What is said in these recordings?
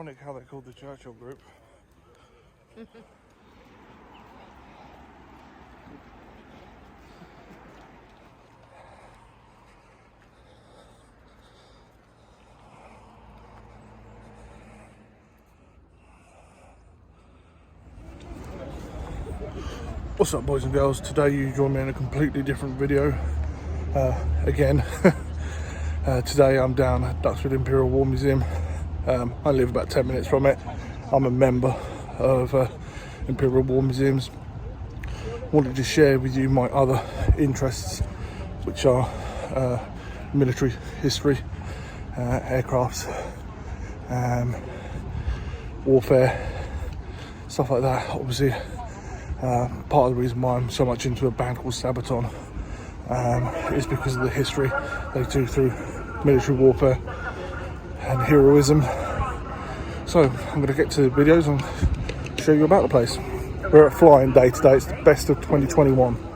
ironic how they called the Churchill group. What's up, boys and girls? Today you join me in a completely different video again. Today I'm down at Duxford Imperial War Museum. I live about 10 minutes from it. I'm a member of Imperial War Museums. Wanted to share with you my other interests, which are military history, aircrafts, warfare, stuff like that. Obviously, part of the reason why I'm so much into a band called Sabaton is because of the history they do through military warfare and heroism. So I'm going to get to the videos and show you about the place. We're at Flying Day today. It's the best of 2021.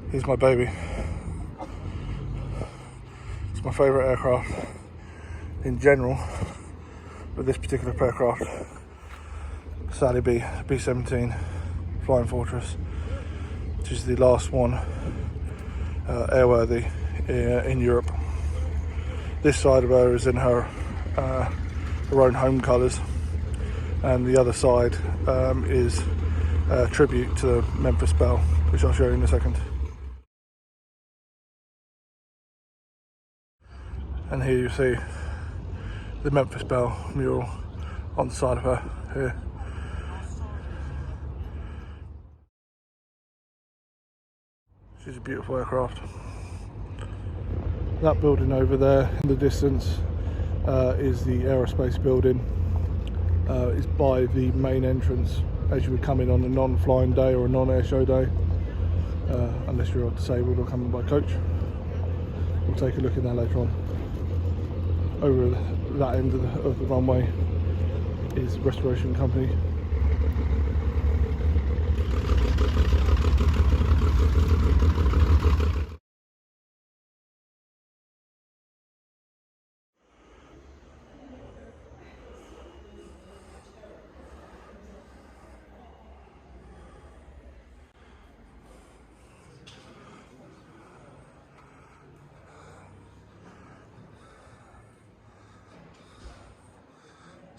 Here's my baby. It's my favourite aircraft in general, but this particular aircraft, Sally B-17 Flying Fortress, which is the last one airworthy in Europe. This side of her is in her own home colours, and the other side is a tribute to the Memphis Belle, which I'll show you in a second. And here you see the Memphis Belle mural on the side of her here. She's a beautiful aircraft. That building over there in the distance is the aerospace building. It's by the main entrance as you would come in on a non-flying day or a non-air show day, unless you're disabled or coming by coach. We'll take a look at that later on. Over that end of the runway is Restoration Company.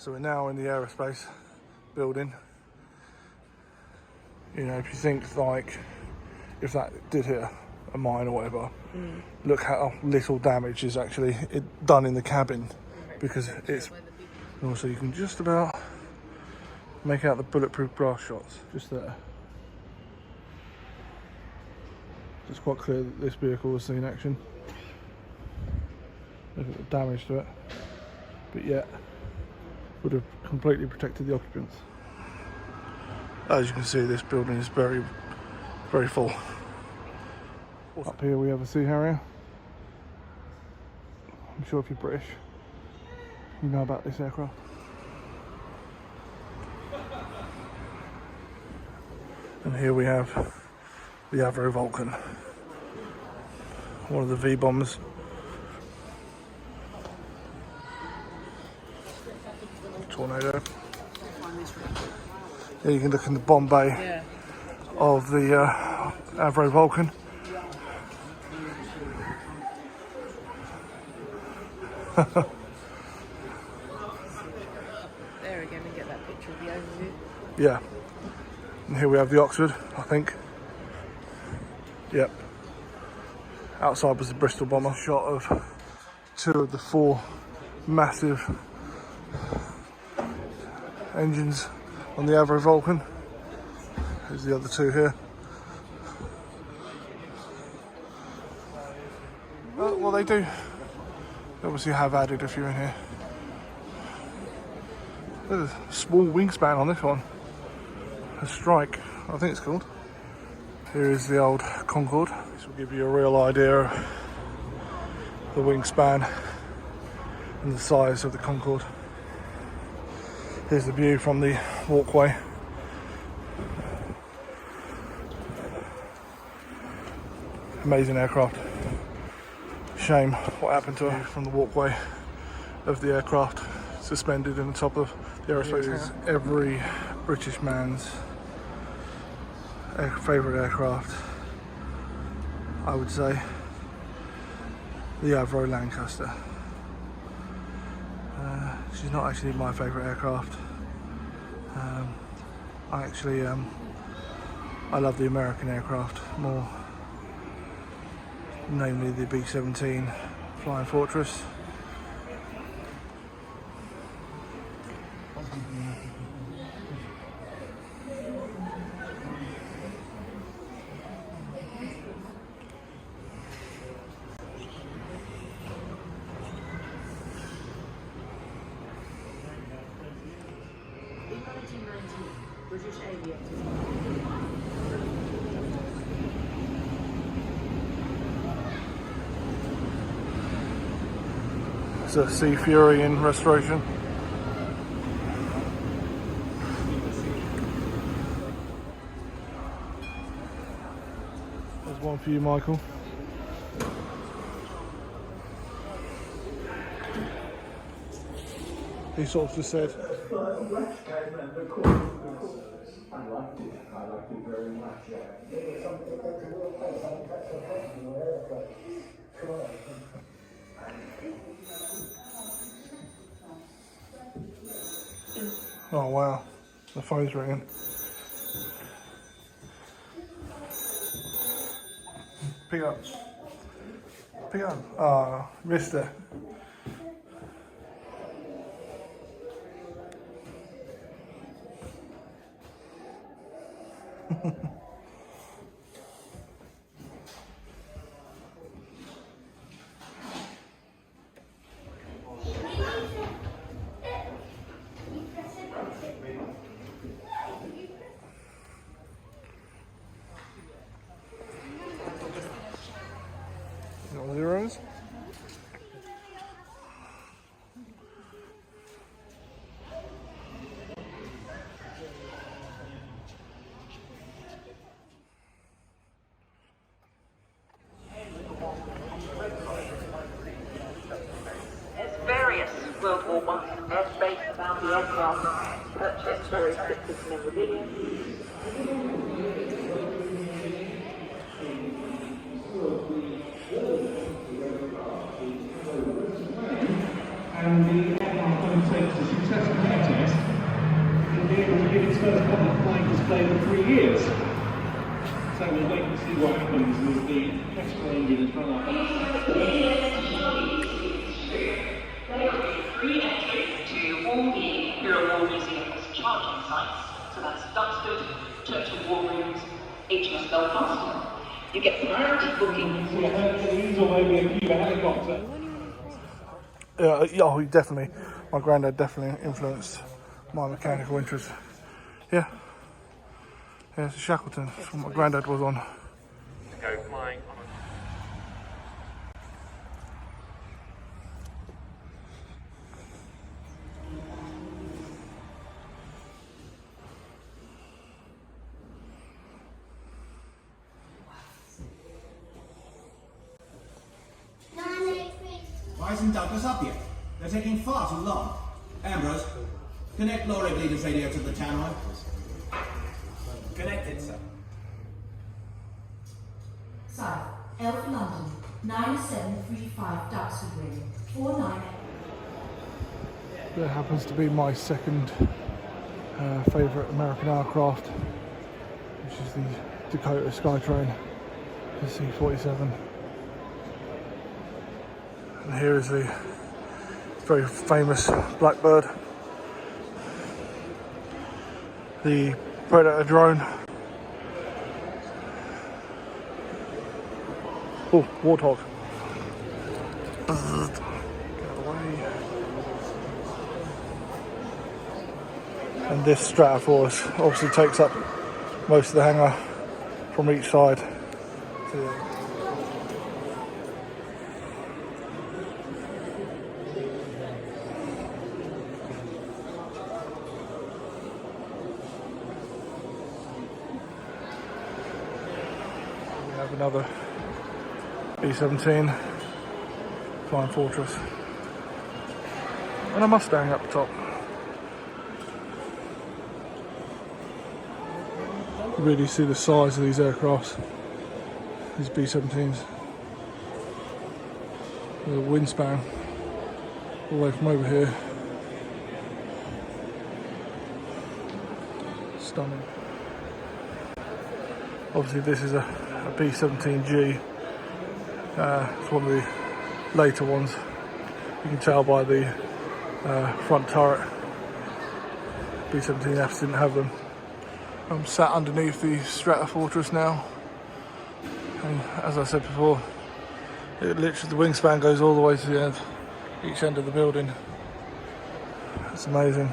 So we're now in the aerospace building. You know, if you think like, if that did hit a mine or whatever, look how little damage is actually done in the cabin, because it's, and also you can just about make out the bulletproof glass shots just there. It's quite clear that this vehicle was seen action. There's a bit of damage to it, but yet would have completely protected the occupants. As you can see, this building is very, very full. Up here we have a Sea Harrier. I'm sure if you're British, you know about this aircraft. And here we have the Avro Vulcan, one of the V-bombers. Tornado. Yeah, you can look in the bomb bay of the Avro Vulcan. There again, we get that picture of the overview. Yeah. And here we have the Oxford, I think. Yep. Outside was the Bristol bomber. Shot of two of the four massive Engines on the Avro Vulcan. There's the other two here. Well, they do. They obviously have added a few in here. There's a small wingspan on this one. A strike, I think it's called. Here is the old Concorde. This will give you a real idea of the wingspan and the size of the Concorde. Here's the view from the walkway. Amazing aircraft. Shame what happened to her from the walkway of the aircraft, suspended in the top of the aerospace hangar. Every British man's favourite aircraft, I would say, the Avro Lancaster. She's not actually my favourite aircraft. I love the American aircraft more, namely the B-17 Flying Fortress. British aviators. It's a Sea Fury in restoration. There's one for you, Michael. He sort of just said, I liked it very much. oh wow, the phone's ringing. Pick up. Pick up. Ah, missed it. Got zeros. Various World War I airspace found the aircraft purchased for its memorabilia. And the aircraft undertakes a successful air test and be able to give its first public flying display in 3 years. So we'll wait and see what happens with the extra engine as well. Free entry to all the Imperial War Museum's charging sites. So that's Duxford, Churchill War Rooms, HMS Belfast. You get priority booking. So Hercules or maybe a Cuba helicopter. Oh, definitely. My granddad definitely influenced my mechanical interest. Yeah. Yeah, it's a Shackleton. That's what my granddad was on. Go flying on Why isn't Douglas up yet? They're taking far too long. Ambrose, connect Laura Bleeder's radio to the tannoy. Connected, sir. Sir, Elf London, 9735 Duxford Radio, 49. That happens to be my second favourite American aircraft, which is the Dakota Skytrain, the C-47. And here is the very famous blackbird. The Predator drone. Oh, warthog. Get away. And this Stratoforce obviously takes up most of the hangar from each side. We have another B-17 Flying Fortress and a Mustang up top. You really see the size of these aircrafts, these B-17s. The wingspan all the way from over here. Stunning. Obviously this is a B-17G. It's one of the later ones. You can tell by the front turret. B-17Fs didn't have them. I'm sat underneath the Stratofortress now, and as I said before, it literally, the wingspan goes all the way to the end, each end of the building. It's amazing.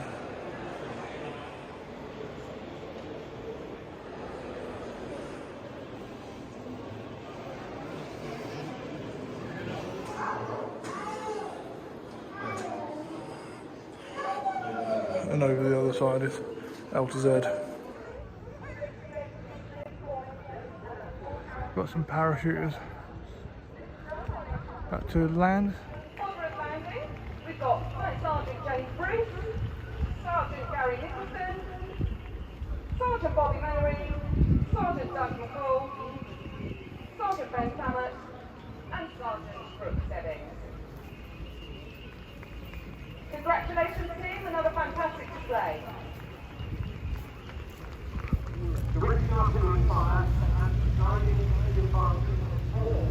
And over the other side is L to Z. Got some parachuters back to land. We've got Sergeant James Bruce, Sergeant Gary Nicholson, Sergeant Bobby Mallory, Sergeant Doug McCall, Sergeant Ben Sammett, and Sergeant Brooke Stebbings. Congratulations team, another fantastic display. The British artillery fire and guiding the advantage all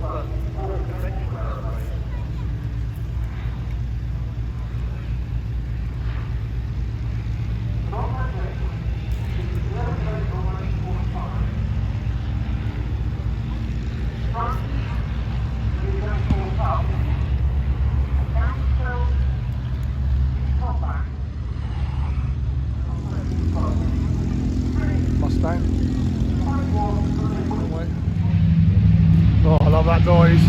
Mustang. Oh, I love that noise.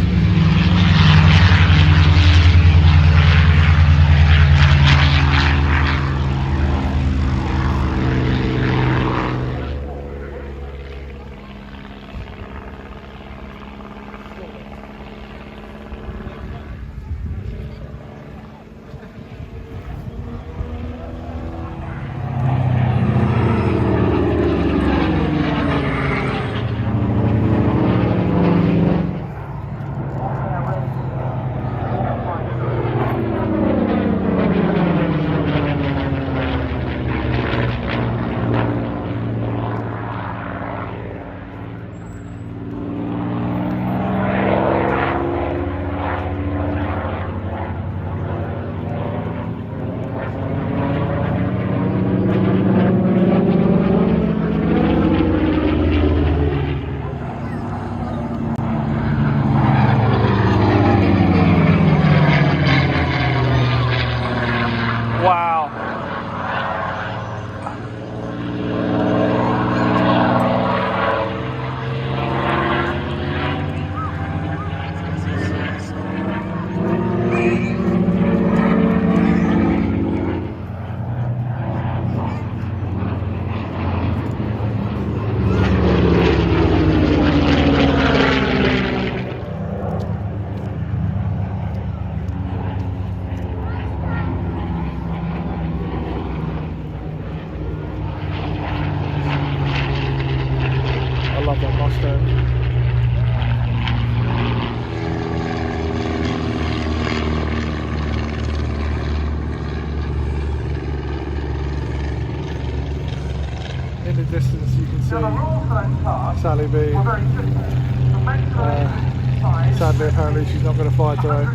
love that Mustang. In the distance you can see Sally B. Sadly apparently she's not going to fly today,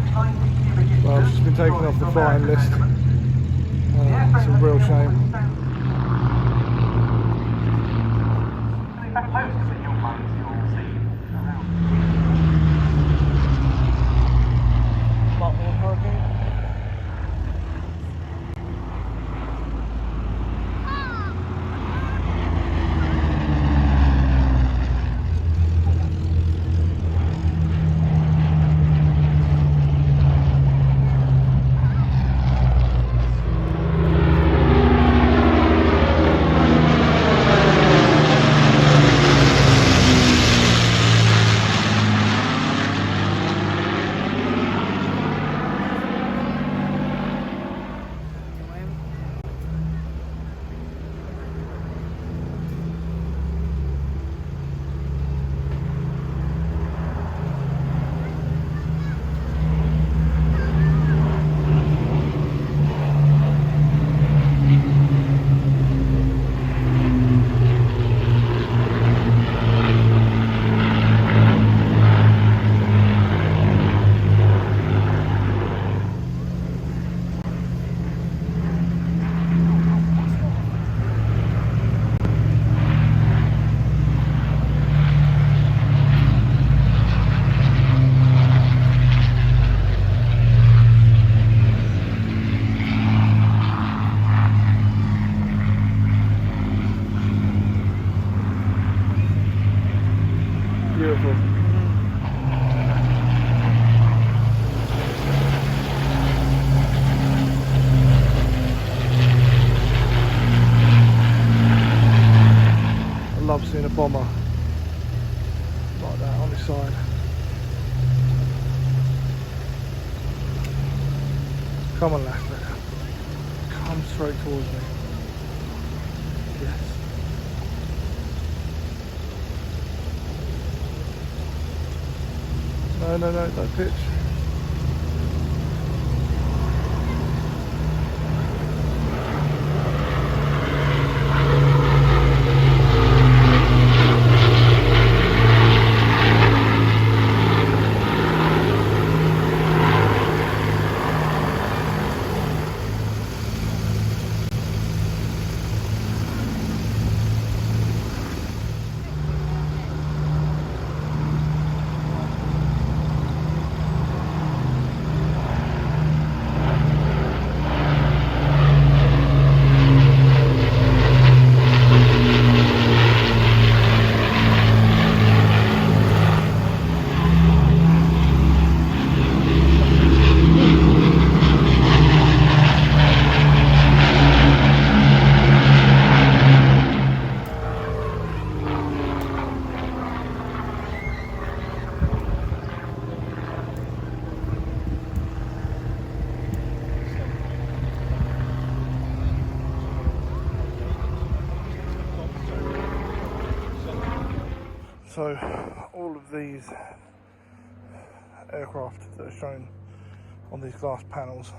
Well, I've just been taken off the flying list. It's a real shame. Beautiful. I love seeing a bomber like that on his side. Come on, left there. Come straight towards me. Yes. No, don't pitch. So all of these aircraft that are shown on these glass panels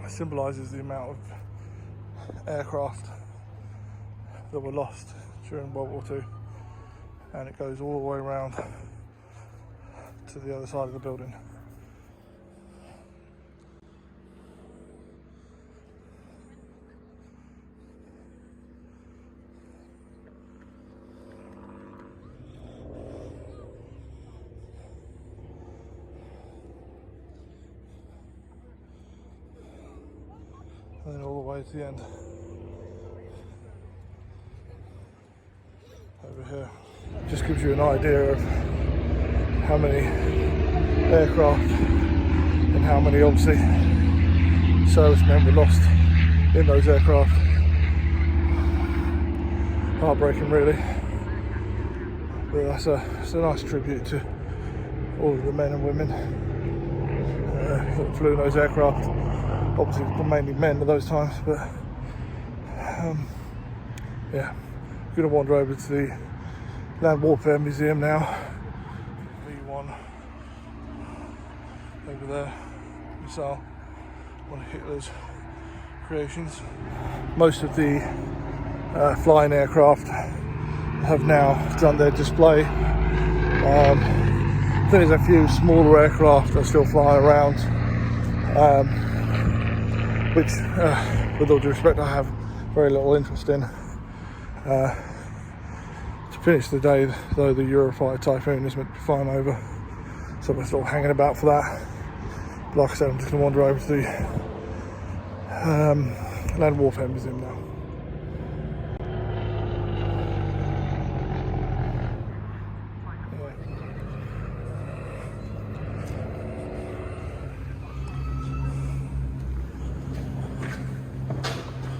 symbolises the amount of aircraft that were lost during World War II, and it goes all the way around to the other side of the building. And then all the way to the end. Over here. Just gives you an idea of how many aircraft and how many, obviously, servicemen were lost in those aircraft. Heartbreaking, really. But it's a nice tribute to all of the men and women that flew in those aircraft. Obviously mainly men at those times, but yeah, I'm going to wander over to the Land Warfare Museum now. V1 over there, missile, one of Hitler's creations. Most of the flying aircraft have now done their display think there's a few smaller aircraft that still fly around, which, with all due respect, I have very little interest in. To finish the day, though, the Eurofighter Typhoon is meant to be flying over, so we're still hanging about for that. But like I said, I'm just going to wander over to the Land Warfare Museum now.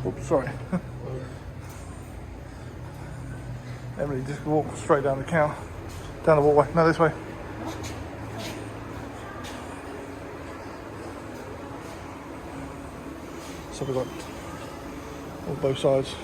Oops, sorry. Emily just walked straight down the counter, down the walkway. No, this way. So we've got on both sides.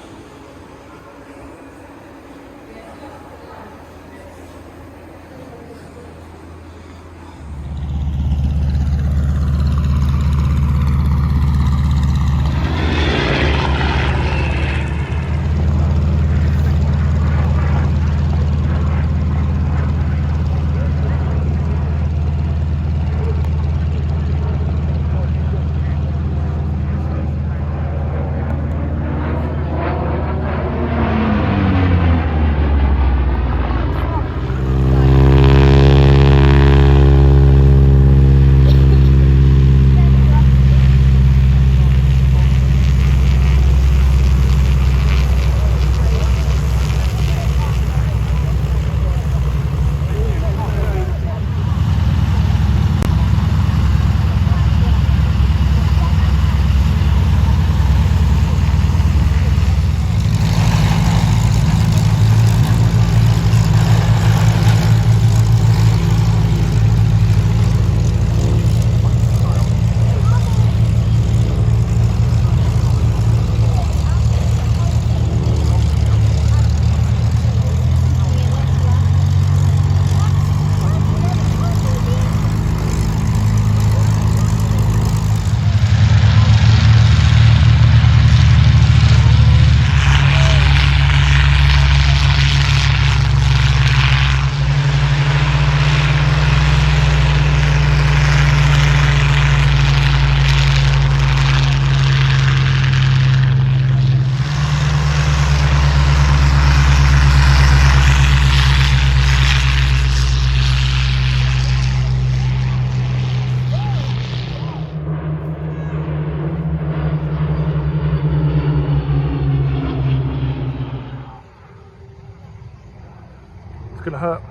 It's gonna hurt.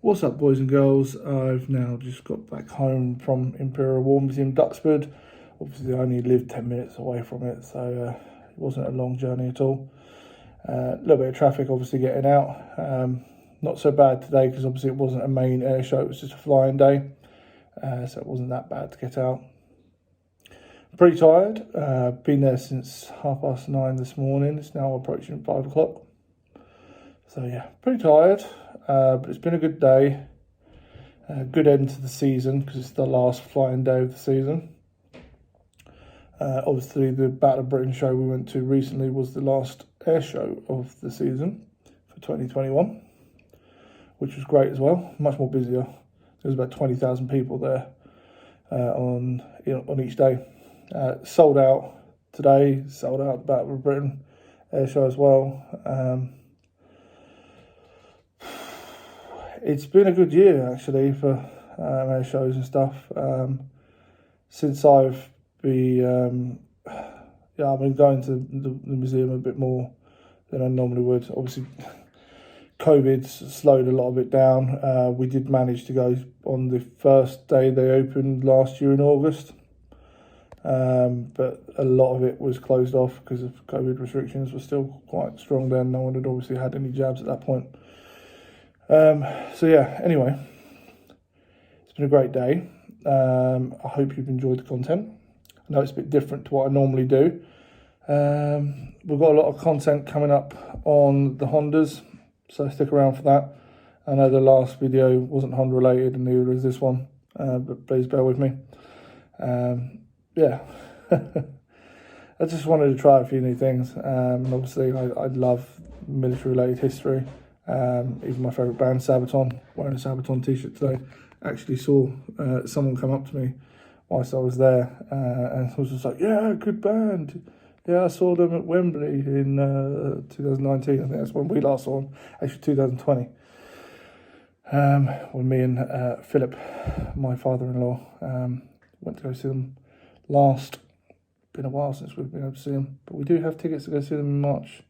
What's up, boys and girls? I've now just got back home from Imperial War Museum, Duxford. Obviously, I only lived 10 minutes away from it, so it wasn't a long journey at all. A little bit of traffic, obviously, getting out. Not so bad today, because obviously it wasn't a main air show, it was just a flying day. So it wasn't that bad to get out. Pretty tired. Been there since 9:30 this morning. It's now approaching 5 o'clock. So yeah, pretty tired. But it's been a good day. Good end to the season, because it's the last flying day of the season. Obviously, the Battle of Britain show we went to recently was the last air show of the season for 2021, which was great as well. Much more busier. There was about 20,000 people there on each day. Sold out today. Sold out the Battle of Britain air show as well. It's been a good year actually for air shows and stuff. Since I've been going to the museum a bit more than I normally would. Obviously, COVID slowed a lot of it down. We did manage to go on the first day they opened last year in August, but a lot of it was closed off because of COVID restrictions were still quite strong then. No one had obviously had any jabs at that point. So yeah, anyway, it's been a great day. I hope you've enjoyed the content. I know it's a bit different to what I normally do. We've got a lot of content coming up on the Hondas, so stick around for that. I know the last video wasn't Honda related and neither is this one, but please bear with me. Yeah, I just wanted to try a few new things. Obviously, I love military related history. Even my favourite band, Sabaton, wearing a Sabaton t-shirt today. Actually saw someone come up to me whilst I was there and I was just like, yeah, good band. Yeah, I saw them at Wembley in 2019. I think that's when we last saw them. Actually, 2020. When me and Philip, my father-in-law, went to go see them last. Been a while since we've been able to see them. But we do have tickets to go see them in March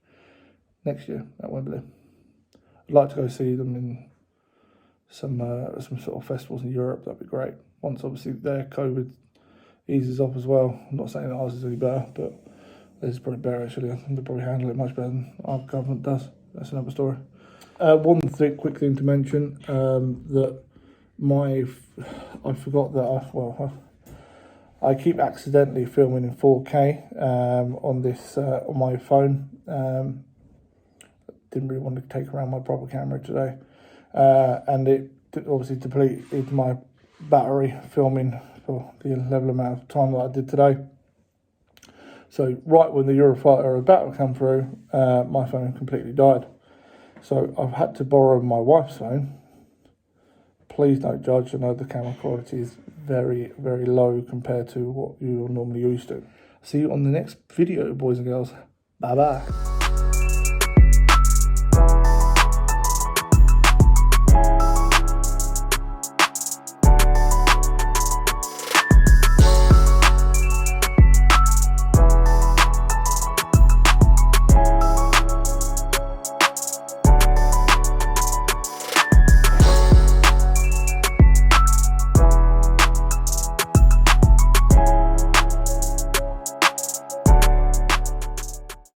next year at Wembley. I'd like to go see them in some sort of festivals in Europe. That'd be great. Once obviously their COVID eases off as well. I'm not saying that ours is any better, but theirs is probably better actually. I think they probably handle it much better than our government does. That's another story. One quick thing to mention, that I forgot that I keep accidentally filming in 4K on my phone. Didn't really want to take around my proper camera today, and it obviously depleted my battery filming for the level amount of time that I did today. So right when the Eurofighter battle came through, my phone completely died. So I've had to borrow my wife's phone. Please don't judge. I know the camera quality is very, very low compared to what you're normally used to. See you on the next video, boys and girls. Bye bye.